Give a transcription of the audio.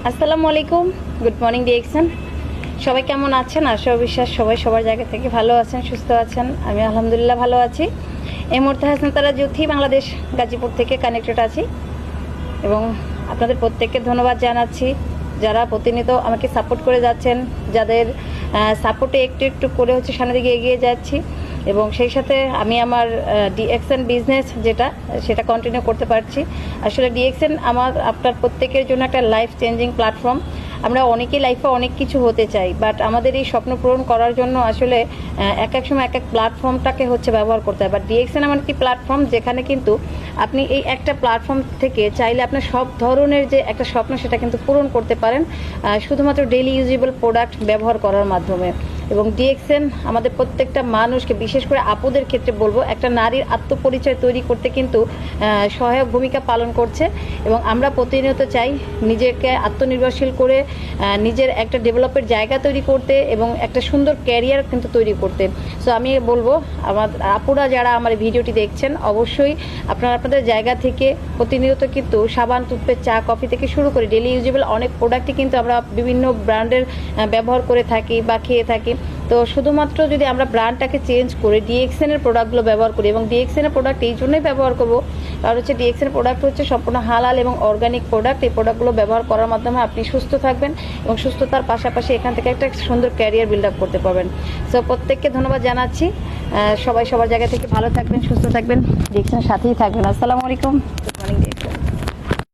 আসসালামু আলাইকুম, good morning DXN. সবাই কেমন আছেন? আশা বিশ্বাস সবাই সবার জায়গা থেকে ভালো আছেন, সুস্থ আছেন। আমি আলহামদুলিল্লাহ ভালো আছি। এই মুহূর্তে হাসনাতারা জ্যোতি বাংলাদেশ গাজীপুর থেকে কানেক্টেড আছি এবং আপনাদের প্রত্যেককে ধন্যবাদ জানাচ্ছি যারা প্রতিনিয়ত আমাকে সাপোর্ট করে যাচ্ছেন, যাদের সাপোর্টে একটু একটু করে সামনের দিকে এগিয়ে যাচ্ছি এবং সেই সাথে আমি আমার ডিএক্সএন বিজনেস সেটা কন্টিনিউ করতে পারছি। আসলে ডিএক্সএন আপনার প্রত্যেকের জন্য একটা লাইফ চেঞ্জিং প্ল্যাটফর্ম। আমরা অনেকেই লাইফে অনেক কিছু হতে চাই, বাট আমাদের এই স্বপ্ন পূরণ করার জন্য আসলে এক এক সময় এক এক প্ল্যাটফর্মটাকে ব্যবহার করতে হয়। বাট ডিএক্সএন এমন একটি প্ল্যাটফর্ম যেখানে কিন্তু আপনি এই একটা প্ল্যাটফর্ম থেকে চাইলে আপনার সব ধরনের যে একটা স্বপ্ন সেটা কিন্তু পূরণ করতে পারেন শুধুমাত্র ডেইলি ইউজেবল প্রোডাক্ট ব্যবহার করার মাধ্যমে। এবং ডিএক্সএন আমাদের প্রত্যেকটা মানুষকে, বিশেষ করে আপুদের ক্ষেত্রে বলবো, একটা নারীর আত্মপরিচয় তৈরি করতে কিন্তু সহায়ক ভূমিকা পালন করছে এবং আমরা প্রতিনিয়ত চাই নিজেকে আত্মনির্ভরশীল করে নিজের একটা ডেভেলপের জায়গা তৈরি করতে এবং একটা সুন্দর ক্যারিয়ার কিন্তু তৈরি করতে। সো আমি বলবো আমার আপুরা যারা আমার ভিডিওটি দেখছেন, অবশ্যই আপনারা আপনাদের জায়গা থেকে প্রতিনিয়ত কিন্তু সাবান, টুথপেস্ট, চা, কফি থেকে শুরু করে ডেইলি ইউজেবল অনেক প্রোডাক্টই কিন্তু আমরা বিভিন্ন ব্র্যান্ডের ব্যবহার করে থাকি বা খেয়ে থাকি। তো শুধুমাত্র যদি আমরা ব্র্যান্ডটাকে চেঞ্জ করে ডিএক্সএন এর প্রোডাক্টগুলো ব্যবহার করি, এবং ডিএক্সএন এর প্রোডাক্ট এই জন্যই ব্যবহার করবো কারণ ডিএক্সএন এর প্রোডাক্ট সম্পূর্ণ হালাল এবং অর্গানিক প্রোডাক্ট। এই প্রোডাক্টগুলো ব্যবহার করার মাধ্যমে আপনি সুস্থ থাকবেন এবং সুস্থতার পাশাপাশি এখান থেকে একটা সুন্দর ক্যারিয়ার বিল্ড আপ করতে পারবেন। সো প্রত্যেককে ধন্যবাদ জানাচ্ছি। সবাই সবার জায়গা থেকে ভালো থাকবেন, সুস্থ থাকবেন, ডিএক্সএন সাথেই থাকবেন। আসসালামু আলাইকুম, গুড মর্নিং ডিএক্সএন।